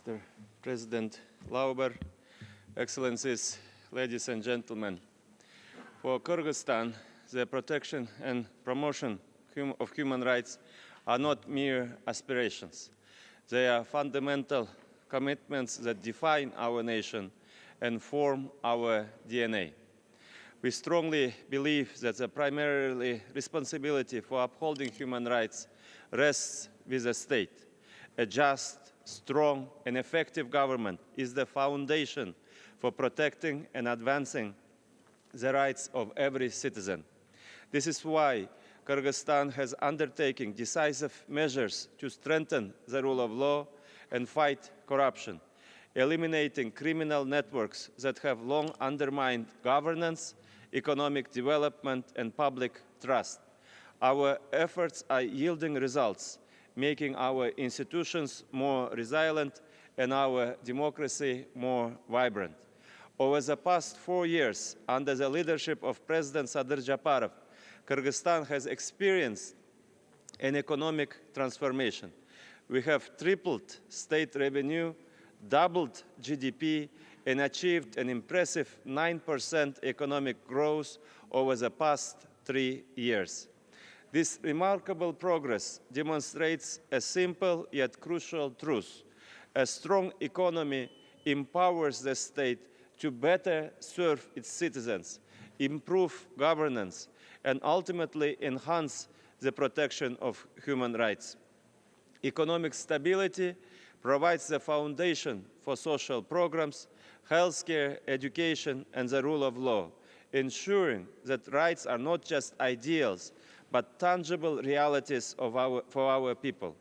Mr. President Lauber, Excellencies, ladies and gentlemen. For Kyrgyzstan, the protection and promotion of human rights are not mere aspirations. They are fundamental commitments that define our nation and form our DNA. We strongly believe that the primary responsibility for upholding human rights rests with the state. A just, strong, and effective government is the foundation for protecting and advancing the rights of every citizen. This is why Kyrgyzstan has undertaken decisive measures to strengthen the rule of law and fight corruption, eliminating criminal networks that have long undermined governance, economic development, and public trust. Our efforts are yielding results, making our institutions more resilient and our democracy more vibrant. Over the past 4 years, under the leadership of President Sadir Japarov, Kyrgyzstan has experienced an economic transformation. We have tripled state revenue, doubled GDP, and achieved an impressive 9% economic growth over the past 3 years. This remarkable progress demonstrates a simple yet crucial truth. A strong economy empowers the state to better serve its citizens, improve governance, and ultimately enhance the protection of human rights. Economic stability provides the foundation for social programs, healthcare, education, and the rule of law, ensuring that rights are not just ideals, but tangible realities for our people.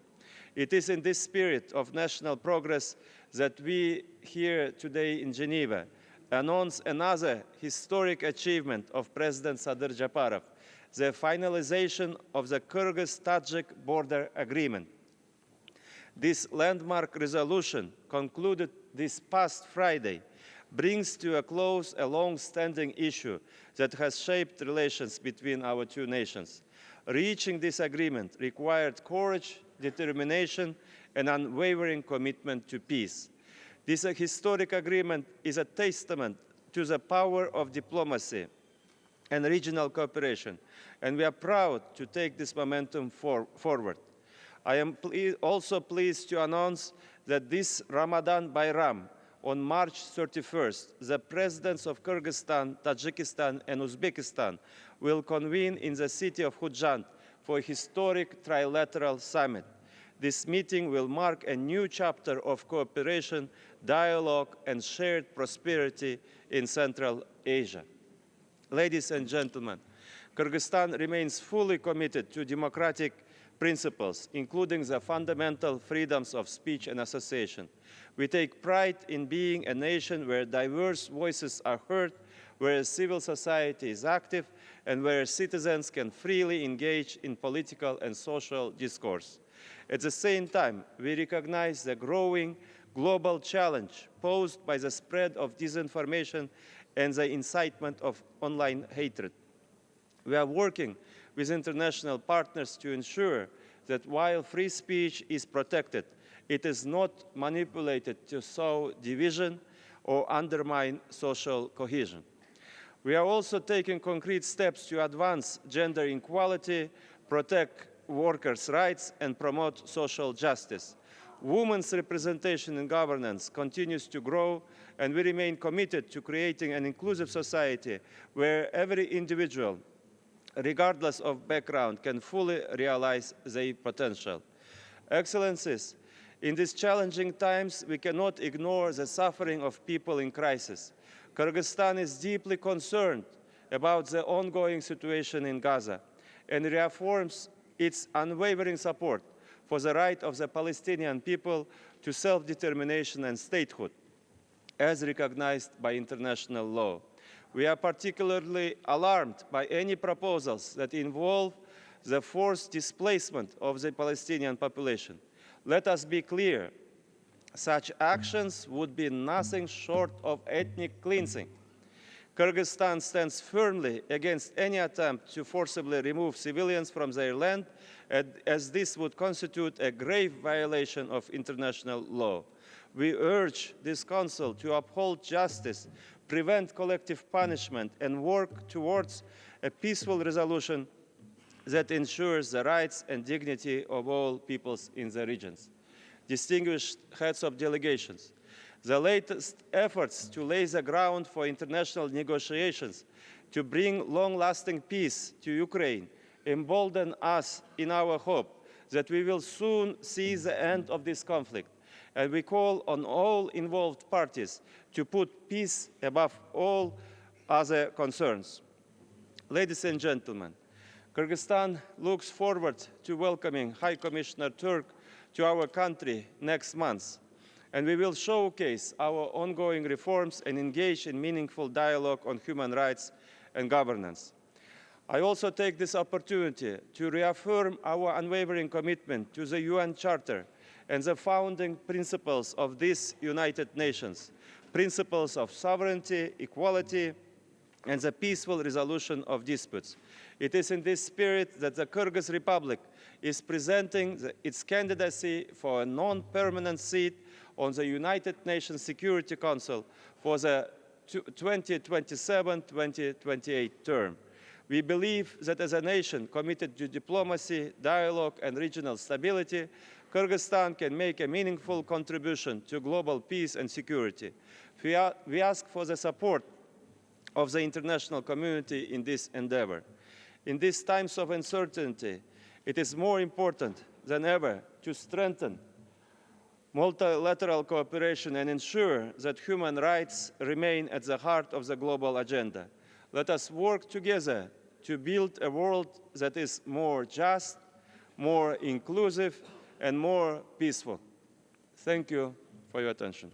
It is in this spirit of national progress that we here today in Geneva announce another historic achievement of President Sadir Japarov, the finalization of the Kyrgyz-Tajik border agreement. This landmark resolution, concluded this past Friday, brings to a close a long-standing issue that has shaped relations between our two nations. Reaching this agreement required courage, determination, and unwavering commitment to peace. This historic agreement is a testament to the power of diplomacy and regional cooperation, and we are proud to take this momentum forward. I am also pleased to announce that this Ramadan Bayram, on March 31st, the presidents of Kyrgyzstan, Tajikistan, and Uzbekistan will convene in the city of Khujand for a historic trilateral summit. This meeting will mark a new chapter of cooperation, dialogue, and shared prosperity in Central Asia. Ladies and gentlemen, Kyrgyzstan remains fully committed to democratic principles, including the fundamental freedoms of speech and association. We take pride in being a nation where diverse voices are heard, where civil society is active, and where citizens can freely engage in political and social discourse. At the same time, we recognize the growing global challenge posed by the spread of disinformation and the incitement of online hatred. We are working with international partners to ensure that while free speech is protected, it is not manipulated to sow division or undermine social cohesion. We are also taking concrete steps to advance gender equality, protect workers' rights, and promote social justice. Women's representation in governance continues to grow, and we remain committed to creating an inclusive society where every individual, regardless of background, can fully realize their potential. Excellencies, in these challenging times, we cannot ignore the suffering of people in crisis. Kyrgyzstan is deeply concerned about the ongoing situation in Gaza and reaffirms its unwavering support for the right of the Palestinian people to self-determination and statehood, as recognized by international law. We are particularly alarmed by any proposals that involve the forced displacement of the Palestinian population. Let us be clear, such actions would be nothing short of ethnic cleansing. Kyrgyzstan stands firmly against any attempt to forcibly remove civilians from their land, as this would constitute a grave violation of international law. We urge this Council to uphold justice, prevent collective punishment, and work towards a peaceful resolution that ensures the rights and dignity of all peoples in the regions. Distinguished heads of delegations, the latest efforts to lay the ground for international negotiations to bring long-lasting peace to Ukraine embolden us in our hope that we will soon see the end of this conflict, and we call on all involved parties to put peace above all other concerns. Ladies and gentlemen, Kyrgyzstan looks forward to welcoming High Commissioner Turk to our country next month, and we will showcase our ongoing reforms and engage in meaningful dialogue on human rights and governance. I also take this opportunity to reaffirm our unwavering commitment to the UN Charter and the founding principles of these United Nations, principles of sovereignty, equality, and the peaceful resolution of disputes. It is in this spirit that the Kyrgyz Republic is presenting its candidacy for a non-permanent seat on the United Nations Security Council for the 2027-2028 term. We believe that as a nation committed to diplomacy, dialogue, and regional stability, Kyrgyzstan can make a meaningful contribution to global peace and security. We ask for the support of the international community in this endeavor. In these times of uncertainty, it is more important than ever to strengthen multilateral cooperation and ensure that human rights remain at the heart of the global agenda. Let us work together to build a world that is more just, more inclusive, and more peaceful. Thank you for your attention.